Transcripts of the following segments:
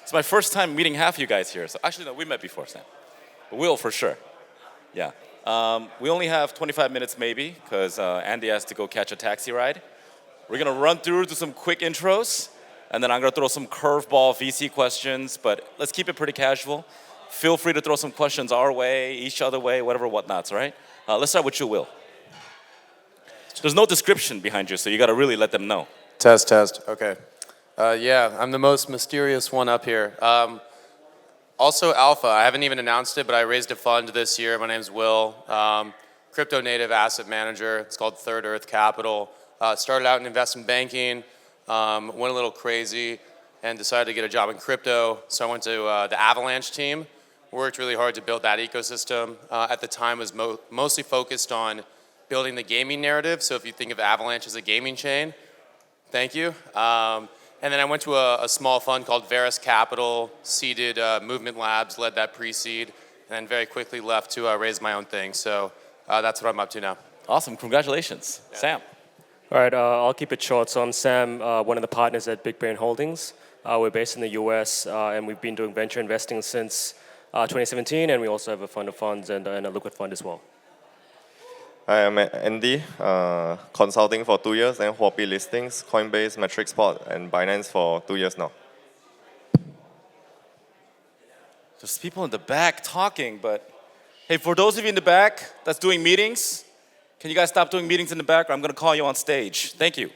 It's my first time meeting half of you guys here. So actually, no, we met before, Sam. But Will, for sure. Yeah. We only have 25 minutes maybe, because Andy has to go catch a taxi ride. We're going to run through to some quick intros, and then I'm going to throw some curveball VC questions, but let's keep it pretty casual. Feel free to throw some questions our way, each other way, whatever whatnots, right? Let's start with you, Will. There's no description behind you, so you got to really let them know. Test. Okay. Yeah, I'm the most mysterious one up here. Also Alpha, I haven't even announced it, but I raised a fund this year. My name's Will. Crypto native asset manager. It's called Third Earth Capital. Started out in investment banking, went a little crazy, and decided to get a job in crypto. So I went to the Avalanche team. Worked really hard to build that ecosystem. At the time, was mostly focused on building the gaming narrative. So if you think of Avalanche as a gaming chain, thank you. And then I went to a small fund called Varus Capital, seeded Movement Labs, led that pre-seed, and then very quickly left to raise my own thing. So that's what I'm up to now. Awesome, congratulations. Yeah. Sam. All right, I'll keep it short. So I'm Sam, one of the partners at Big Brain Holdings. We're based in the US, and we've been doing venture investing since 2017, and we also have a fund of funds and a liquid fund as well. Hi, I'm Andy, consulting for 2 years, and Huobi listings, Coinbase, MatrixPort, and Binance for 2 years now. There's people in the back talking, but hey, for those of you in the back that's doing meetings, can you guys stop doing meetings in the back, or I'm going to call you on stage? Thank you.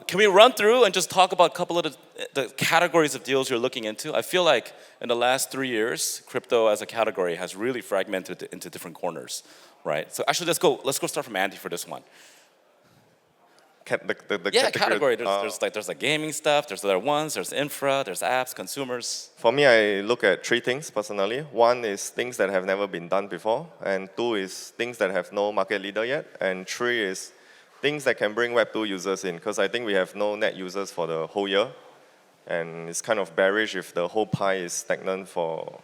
Can we run through and just talk about a couple of the categories of deals you're looking into? I feel like in the last 3 years, crypto as a category has really fragmented into different corners, right? So actually, let's go start from Andy for this one. Category. There's like gaming stuff, there's other ones, there's infra, there's apps, consumers. For me, I look at 3 things personally. 1 is things that have never been done before, and 2 is things that have no market leader yet, and 3 is things that can bring Web2 users in, because I think we have no net users for the whole year, and it's kind of bearish if the whole pie is stagnant for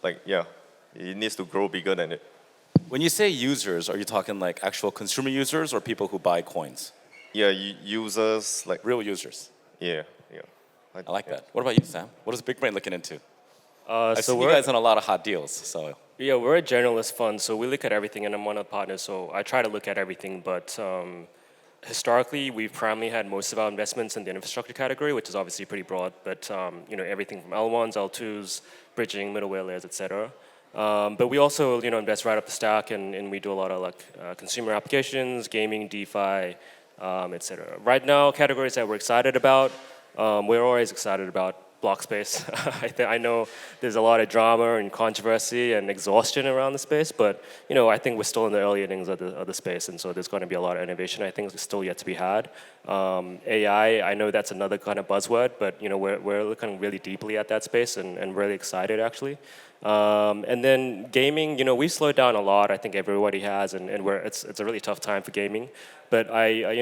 it needs to grow bigger than it. When you say users, are you talking like actual consumer users or people who buy coins? Yeah, users like real users. Yeah. I like that. What about you, Sam? What is Big Brain looking into? I've seen you guys on a lot of hot deals, so. Yeah, we're a generalist fund, so we look at everything, and I'm one of the partners, so I try to look at everything, but historically, we've primarily had most of our investments in the infrastructure category, which is obviously pretty broad, but everything from L1s, L2s, bridging, middleware layers, et cetera. But we also invest right up the stack, and we do a lot of consumer applications, gaming, DeFi, et cetera. Right now, categories that we're excited about, we're always excited about block space. I know there's a lot of drama and controversy and exhaustion around the space, but I think we're still in the early innings of the space, and so there's going to be a lot of innovation. I think is still yet to be had. AI, I know that's another kind of buzzword, but we're looking really deeply at that space and really excited actually. And then gaming, we've slowed down a lot. I think everybody has, and it's a really tough time for gaming. But I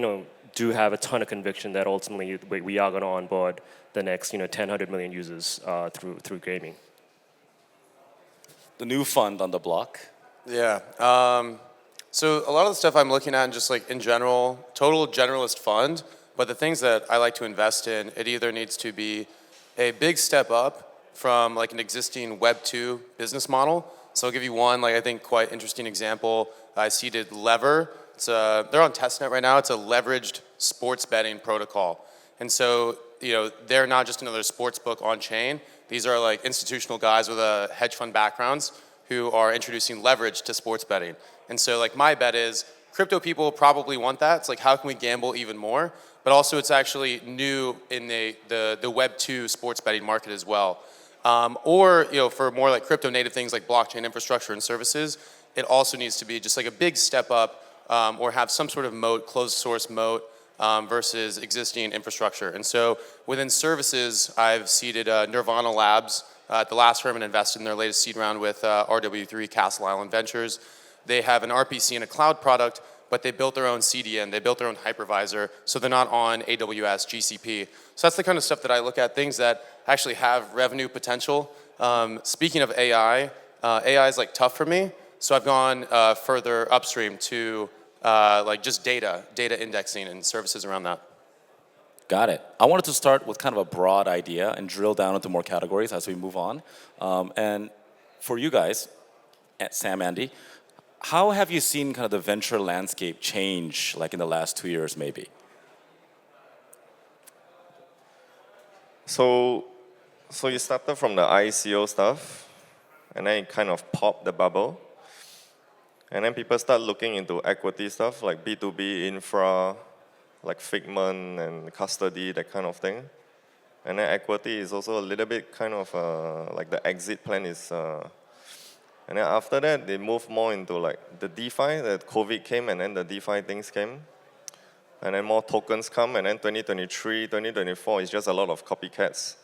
do have a ton of conviction that ultimately we are going to onboard the next 100 million users through gaming. The new fund on the block. Yeah. So a lot of the stuff I'm looking at, and just in general, total generalist fund. But the things that I like to invest in, it either needs to be a big step up from an existing Web2 business model. So I'll give you one, I think quite interesting example. I seeded Lever. They're on testnet right now. It's a leveraged sports betting protocol. And so, they're not just another sports book on chain. These are institutional guys with hedge fund backgrounds who are introducing leverage to sports betting. And so my bet is crypto people probably want that. It's how can we gamble even more? But also it's actually new in the Web2 sports betting market as well. Or for more crypto native things like blockchain infrastructure and services, it also needs to be just a big step up or have some sort of moat, closed source moat versus existing infrastructure. And so within services, I've seeded Nirvana Labs at the last firm and invested in their latest seed round with RW3 Castle Island Ventures. They have an RPC and a cloud product, but they built their own CDN, they built their own hypervisor, so they're not on AWS, GCP. So that's the kind of stuff that I look at, things that actually have revenue potential. Speaking of AI, AI is tough for me, so I've gone further upstream to just data indexing and services around that. Got it. I wanted to start with kind of a broad idea and drill down into more categories as we move on. And for you guys, Sam, Andy, how have you seen kind of the venture landscape change, like in the last 2 years, maybe? So you started from the ICO stuff, and then it kind of popped the bubble. And then people start looking into equity stuff like B2B infra, like Figment and custody, that kind of thing. And then equity is also a little bit kind of like the exit plan is. And then after that, they move more into like the DeFi. That COVID came, and then the DeFi things came. And then more tokens come, and then 2023, 2024 is just a lot of copycats.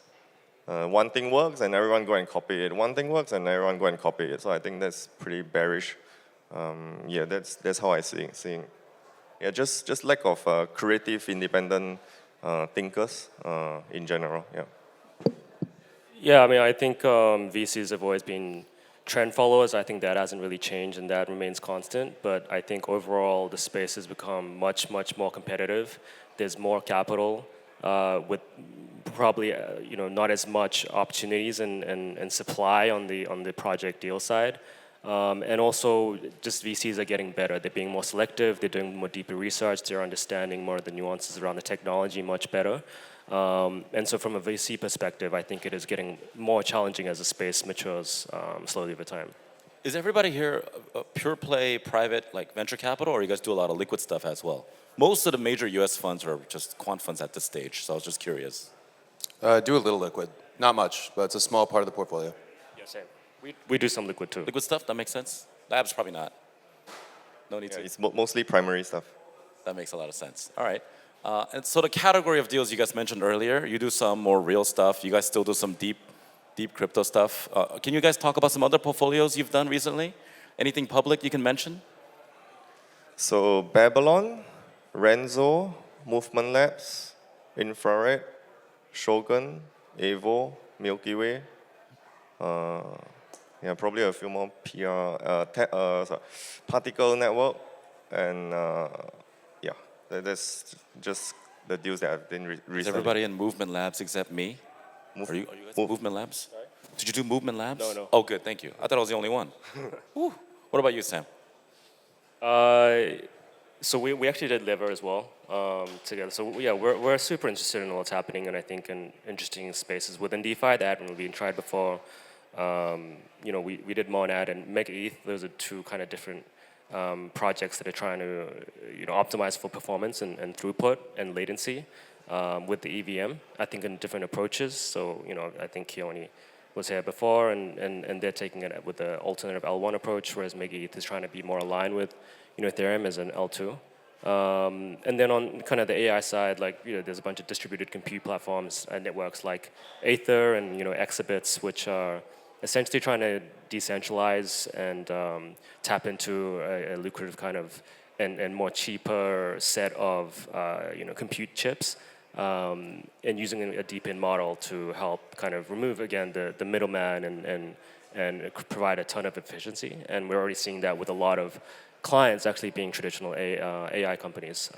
One thing works, and everyone go and copy it. One thing works, and everyone go and copy it. So I think that's pretty bearish. Yeah, that's how I see it. Yeah, just lack of creative, independent thinkers in general. Yeah. Yeah, I mean, I think VCs have always been trend followers. I think that hasn't really changed, and that remains constant. But I think overall, the space has become much, much more competitive. There's more capital with probably not as much opportunities and supply on the project deal side. And also, just VCs are getting better. They're being more selective. They're doing more deeper research. They're understanding more of the nuances around the technology much better. And so, from a VC perspective, I think it is getting more challenging as the space matures slowly over time. Is everybody here a pure play private like venture capital, or you guys do a lot of liquid stuff as well? Most of the major U.S. funds are just quant funds at this stage, so I was just curious. Do a little liquid, not much, but it's a small part of the portfolio. Yeah, same. We do some liquid too. Liquid stuff, that makes sense? Labs, probably not. No need Yeah, to. it's mostly primary stuff. That makes a lot of sense. All right. And so the category of deals you guys mentioned earlier, you do some more real stuff. You guys still do some deep crypto stuff. Can you guys talk about some other portfolios you've done recently? Anything public you can mention? So Babylon, Renzo, Movement Labs, Infrared, Shogun, Evo, Milky Way. Yeah, probably a few more Particle Network, and yeah, that's just the deals that I've been recently. Is everybody in Movement Labs except me? Are you guys in Movement Labs? Sorry? Did you do Movement Labs? No. Oh, good, thank you. I thought I was the only one. Whew. What about you, Sam? So we actually did Liver as well together. So yeah, we're super interested in what's happening, and I think in interesting spaces within DeFi that hadn't been tried before. We did Monad and Mega ETH. Those are two kind of different projects that are trying to optimize for performance and throughput and latency with the EVM. I think in different approaches. So I think Keone was here before, and they're taking it with the alternative L1 approach, whereas Mega ETH is trying to be more aligned with Ethereum as an L2. And then on kind of the AI side, there's a bunch of distributed compute platforms and networks like Aether and Exhibits, which are essentially trying to decentralize and tap into a lucrative kind of and more cheaper set of compute chips, and using a deep-in model to help kind of remove again the middleman and provide a ton of efficiency. And we're already seeing that with a lot of clients actually being traditional AI companies,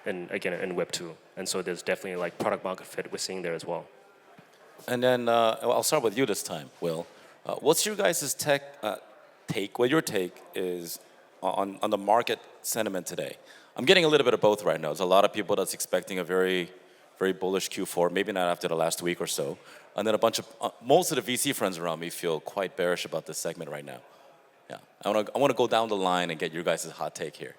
and again in Web 2. And so there's definitely like product market fit we're seeing there as well. And then I'll start with you this time, Will. What's your guys' take? What your take is on the market sentiment today? I'm getting a little bit of both right now. There's a lot of people that's expecting a very, very bullish Q4. Maybe not after the last week or so. And then most of the VC friends around me feel quite bearish about this segment right now. Yeah, I want to go down the line and get your guys' hot take here.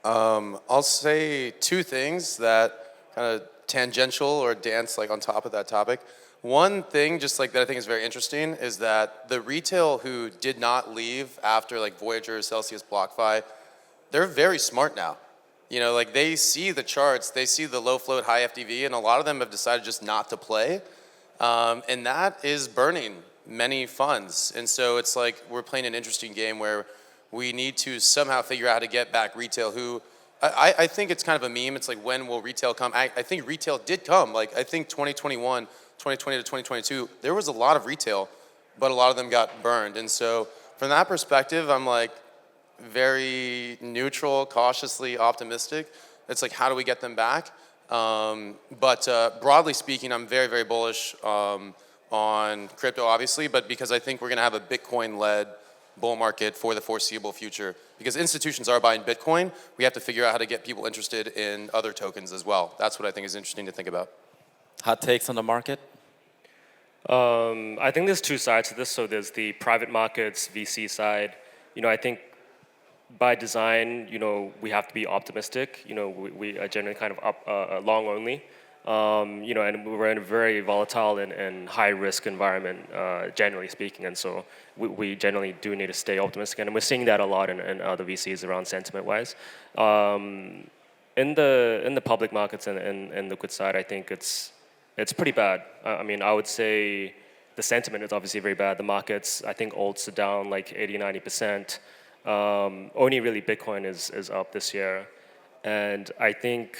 I'll say two things that kind of tangential or dance like on top of that topic. One thing just like that I think is very interesting is that the retail who did not leave after like Voyager, Celsius, BlockFi, they're very smart now. Like they see the charts, they see the low float, high FDV, and a lot of them have decided just not to play. And that is burning many funds. And so it's like we're playing an interesting game where we need to somehow figure out how to get back retail who, I think it's kind of a meme. It's like, when will retail come? I think retail did come. Like I think 2020 to 2022, there was a lot of retail, but a lot of them got burned. And so from that perspective, I'm like very neutral, cautiously optimistic. It's like, how do we get them back? But broadly speaking, I'm very, very bullish on crypto, obviously, but because I think we're going to have a Bitcoin-led bull market for the foreseeable future. Because institutions are buying Bitcoin, we have to figure out how to get people interested in other tokens as well. That's what I think is interesting to think about. Hot takes on the market? I think there's two sides to this. So there's the private markets, VC side. I think by design, we have to be optimistic. We are generally kind of long only. And we're in a very volatile and high risk environment, generally speaking. And so we generally do need to stay optimistic. And we're seeing that a lot in other VCs around sentiment-wise. In the public markets and liquid side, I think it's pretty bad. I would say the sentiment is obviously very bad. The markets, I think alts are down like 80, 90%. Only really Bitcoin is up this year. And I think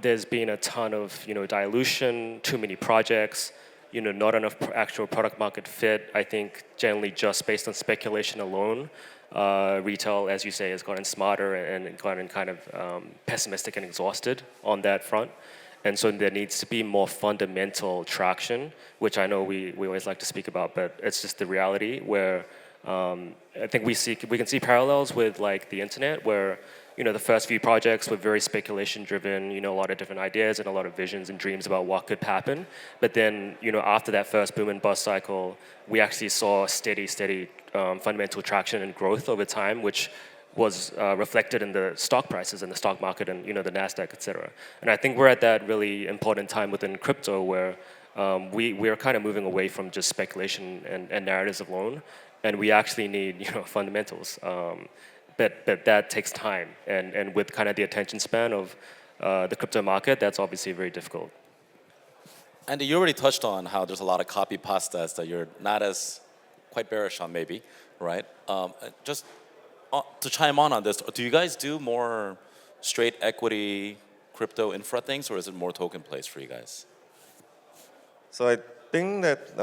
there's been a ton of dilution, too many projects, not enough actual product market fit. I think generally just based on speculation alone, retail, as you say, has gotten smarter and gotten kind of pessimistic and exhausted on that front. And so there needs to be more fundamental traction, which I know we always like to speak about, but it's just the reality where I think we can see parallels with like the internet where the first few projects were very speculation driven, a lot of different ideas and a lot of visions and dreams about what could happen. But then, after that first boom and bust cycle, we actually saw steady fundamental traction and growth over time, which was reflected in the stock prices and the stock market and the NASDAQ, et cetera. And I think we're at that really important time within crypto where we are kind of moving away from just speculation and narratives alone, and we actually need fundamentals. But that takes time, and with kind of the attention span of the crypto market, that's obviously very difficult. Andy, you already touched on how there's a lot of copy pastas that you're not as quite bearish on maybe, right? Just to chime on this, do you guys do more straight equity crypto infra things, or is it more token plays for you guys? So I think that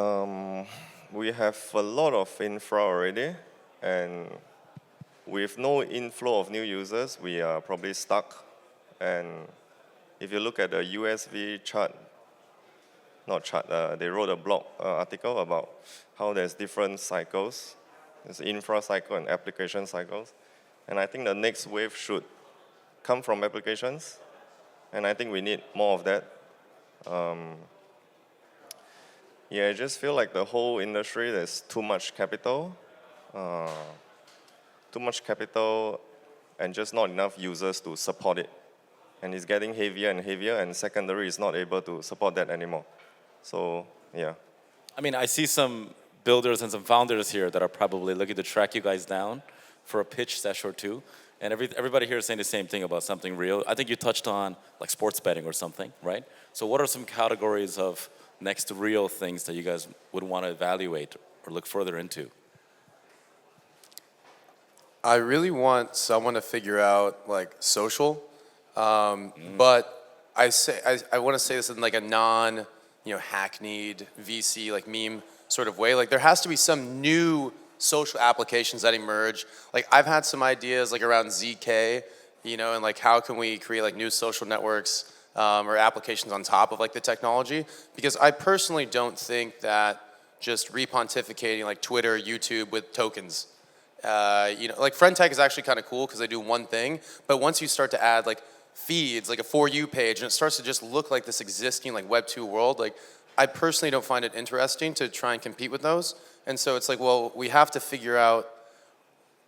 we have a lot of infra already, and with no inflow of new users, we are probably stuck. And if you look at the USV chart, they wrote a blog article about how there's different cycles. There's infra cycle and application cycles. And I think the next wave should come from applications. And I think we need more of that. I just feel like the whole industry, there's too much capital. And just not enough users to support it. And it's getting heavier and heavier, and secondary is not able to support that anymore. So, yeah. I see some builders and some founders here that are probably looking to track you guys down for a pitch session or two. And everybody here is saying the same thing about something real. I think you touched on like sports betting or something, right? So what are some categories of next real things that you guys would want to evaluate or look further into? I really want someone to figure out like social, but I want to say this in like a non hackneyed VC like meme sort of way. Like there has to be some new social applications that emerge. Like I've had some ideas like around ZK, and like how can we create like new social networks or applications on top of like the technology? Because I personally don't think that just repontificating like Twitter, YouTube with tokens. Like friend tag is actually kind of cool because they do one thing, but once you start to add like feeds, like a For You page, and it starts to just look like this existing like Web 2 world, like I personally don't find it interesting to try and compete with those. And so it's like, well, we have to figure out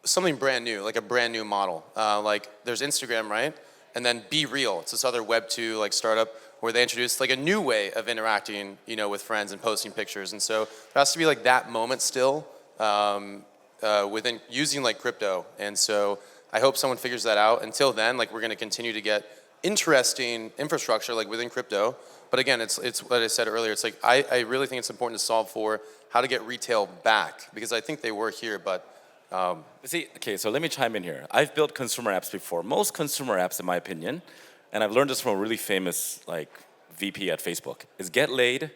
something brand new, like a brand new model. Like there's Instagram, right? And then Be Real, it's this other Web 2 like startup where they introduced like a new way of interacting, with friends and posting pictures. And so there has to be like that moment still. Within using like crypto, and so I hope someone figures that out. Until then, like we're going to continue to get interesting infrastructure like within crypto. But again, it's what I said earlier. It's like I really think it's important to solve for how to get retail back, because I think they were here, but. Okay, so let me chime in here. I've built consumer apps before. Most consumer apps, in my opinion, and I've learned this from a really famous like VP at Facebook, is get laid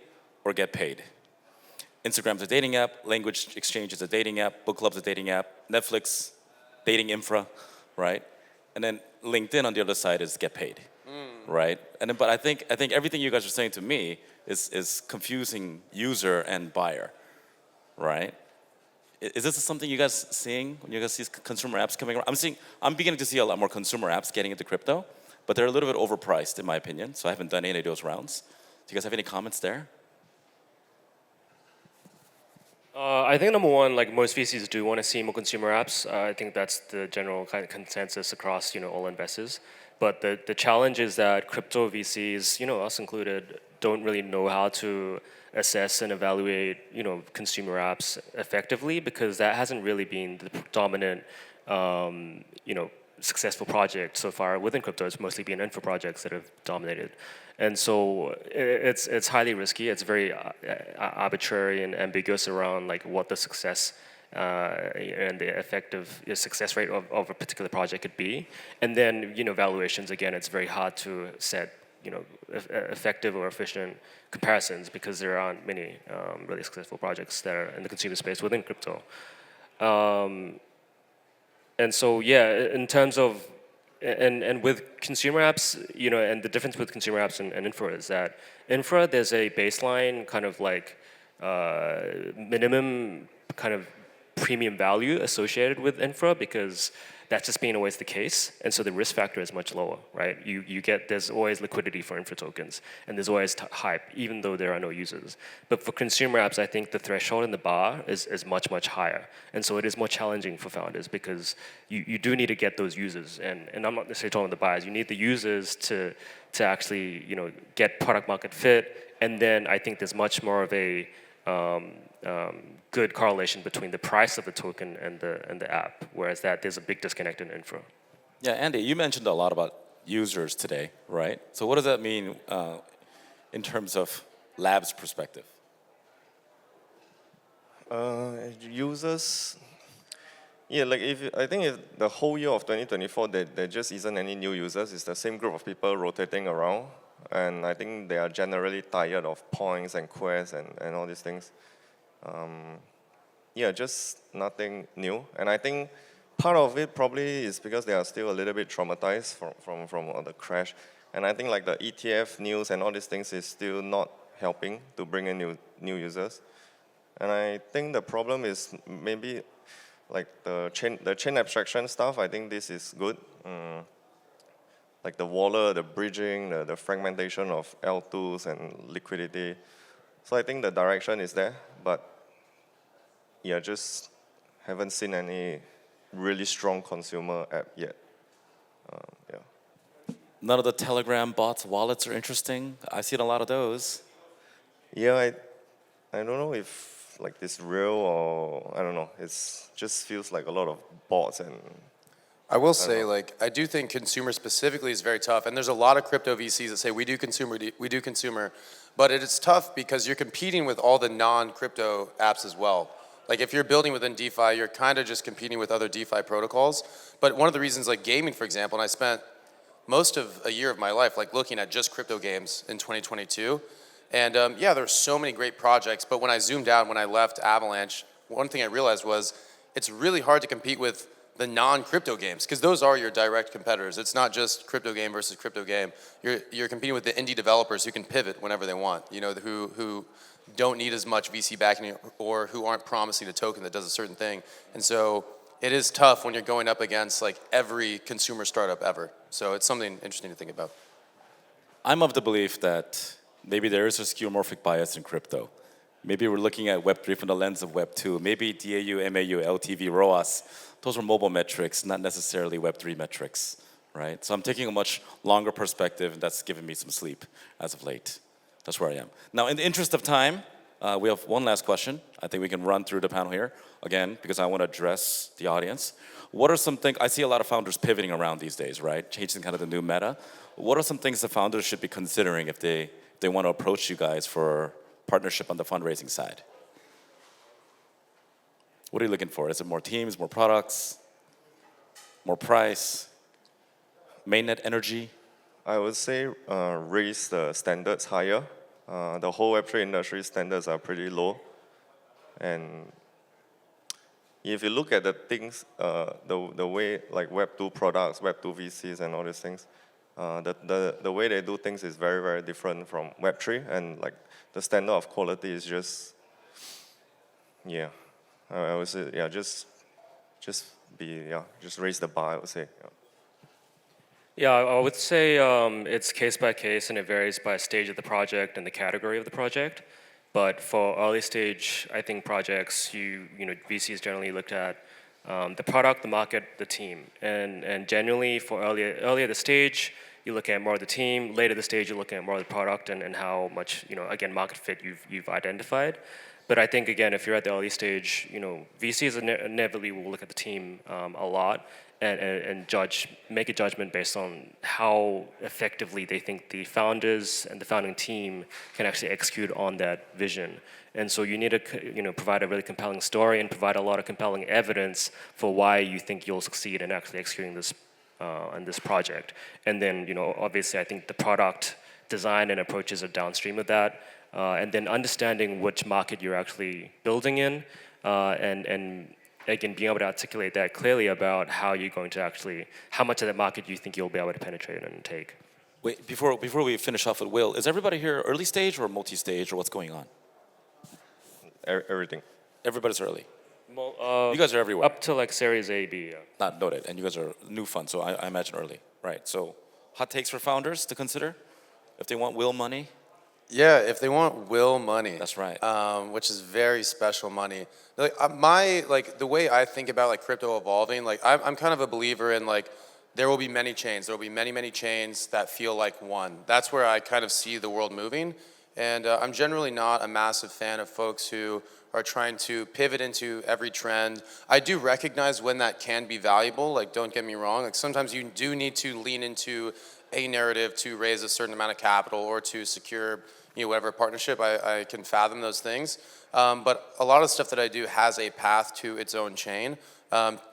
or get paid. Instagram's a dating app, Language Exchange is a dating app, Book Club's a dating app, Netflix, dating infra, right? And then LinkedIn on the other side is get paid. right? But I think everything you guys are saying to me is confusing user and buyer, right? Is this something you guys seeing when you guys see consumer apps coming around? I'm beginning to see a lot more consumer apps getting into crypto, but they're a little bit overpriced in my opinion. So I haven't done any of those rounds. Do you guys have any comments there? I think number one, like most VCs do want to see more consumer apps. I think that's the general kind of consensus across all investors. But the challenge is that crypto VCs, us included, don't really know how to assess and evaluate consumer apps effectively because that hasn't really been the dominant successful project so far within crypto. It's mostly been infra projects that have dominated. And so it's highly risky. It's very arbitrary and ambiguous around like what the success and the effective success rate of a particular project could be. And then valuations, again, it's very hard to set effective or efficient comparisons because there aren't many really successful projects that are in the consumer space within crypto. And so in terms of and with consumer apps, and the difference with consumer apps and infra is that infra there's a baseline kind of like minimum kind of premium value associated with infra because that's just been always the case, and so the risk factor is much lower, right? There's always liquidity for infra tokens, and there's always hype, even though there are no users. But for consumer apps, I think the threshold and the bar is much, much higher, and so it is more challenging for founders because you do need to get those users, and I'm not necessarily talking about the buyers. You need the users to actually get product market fit, and then I think there's much more of a good correlation between the price of the token and the app, whereas there's a big disconnect in infra. Yeah, Andy, you mentioned a lot about users today, right? So what does that mean in terms of lab's perspective? Users, like I think if the whole year of 2024, there just isn't any new users. It's the same group of people rotating around, and I think they are generally tired of points and quests and all these things. Just nothing new. And I think part of it probably is because they are still a little bit traumatized from all the crash. And I think like the ETF news and all these things is still not helping to bring in new users. And I think the problem is maybe like the chain abstraction stuff. I think this is good. Like the wallet, the bridging, the fragmentation of L2s and liquidity. So I think the direction is there, but just haven't seen any really strong consumer app yet. None of the Telegram bots wallets are interesting. I've seen a lot of those. I don't know if like this real or I don't know. It's just feels like a lot of bots and. I will say, I do think consumer specifically is very tough, and there's a lot of crypto VCs that say we do consumer, but it is tough because you're competing with all the non-crypto apps as well. Like if you're building within DeFi, you're kind of just competing with other DeFi protocols. But one of the reasons, like gaming, for example, and I spent most of a year of my life like looking at just crypto games in 2022, and there's so many great projects. But when I zoomed out, when I left Avalanche, one thing I realized was it's really hard to compete with the non-crypto games because those are your direct competitors. It's not just crypto game versus crypto game. You're competing with the indie developers who can pivot whenever they want. Who don't need as much VC backing or who aren't promising a token that does a certain thing. And so it is tough when you're going up against like every consumer startup ever. So it's something interesting to think about. I'm of the belief that maybe there is a skeuomorphic bias in crypto. Maybe we're looking at Web3 from the lens of Web2. Maybe DAU, MAU, LTV, ROAS, those are mobile metrics, not necessarily Web3 metrics, right? So I'm taking a much longer perspective, and that's given me some sleep as of late. That's where I am. Now, in the interest of time, we have one last question. I think we can run through the panel here, again, because I want to address the audience. What are some things, I see a lot of founders pivoting around these days, right? Changing kind of the new meta. What are some things the founders should be considering if they want to approach you guys for partnership on the fundraising side? What are you looking for? Is it more teams, more products, more price, mainnet energy? I would say raise the standards higher. The whole Web3 industry standards are pretty low. And if you look at the things, the way like Web2 products, Web2 VCs and all these things, The way they do things is very, very different from Web3, and like the standard of quality is just, yeah, I would say, yeah, just raise the bar, I would say. Yeah. Yeah, I would say it's case by case, and it varies by stage of the project and the category of the project. But for early stage, I think projects, VCs generally looked at the product, the market, the team, and generally for earlier the stage, you look at more of the team. Later the stage, you look at more of the product and how much again market fit you've identified. But I think again, if you're at the early stage, VCs inevitably will look at the team a lot and make a judgment based on how effectively they think the founders and the founding team can actually execute on that vision. And so you need to provide a really compelling story and provide a lot of compelling evidence for why you think you'll succeed in actually executing this on this project. And then obviously I think the product design and approaches are downstream of that. And then understanding which market you're actually building in, and again, being able to articulate that clearly about how you're going to how much of that market you think you'll be able to penetrate and take. Wait, before we finish off with Will, is everybody here early stage or multi-stage, or what's going on? Everything. Everybody's early. Well, You guys are everywhere. Up to like Series A, B. Yeah. Not noted, and you guys are new fund, so I imagine early, right? So, hot takes for founders to consider if they want will money. Yeah, if they want will money. That's right. Which is very special money. Like the way I think about like crypto evolving, like I'm kind of a believer in like there will be many chains. There will be many chains that feel like one. That's where I kind of see the world moving. And I'm generally not a massive fan of folks who are trying to pivot into every trend. I do recognize when that can be valuable. Like, don't get me wrong. Like sometimes you do need to lean into a narrative to raise a certain amount of capital or to secure whatever partnership. I can fathom those things. But a lot of stuff that I do has a path to its own chain.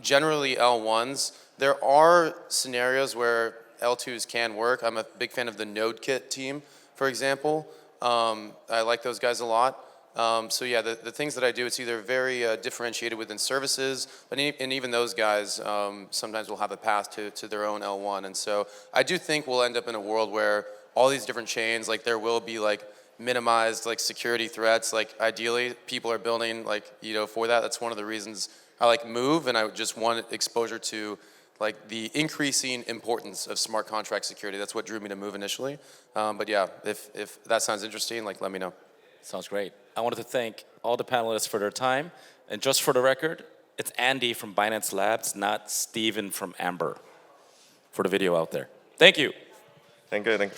Generally L1s, there are scenarios where L2s can work. I'm a big fan of the NodeKit team, for example. I like those guys a lot. So yeah, the things that I do, it's either very differentiated within services, and even those guys sometimes will have a path to their own L1. And so I do think we'll end up in a world where all these different chains, like there will be like minimized like security threats. Like ideally, people are building like for that. That's one of the reasons I like Move, and I just want exposure to like the increasing importance of smart contract security. That's what drew me to Move initially. But yeah, if that sounds interesting, like let me know. Sounds great. I wanted to thank all the panelists for their time. And just for the record, it's Andy from Binance Labs, not Steven from Amber, for the video out there. Thank you. Thank you.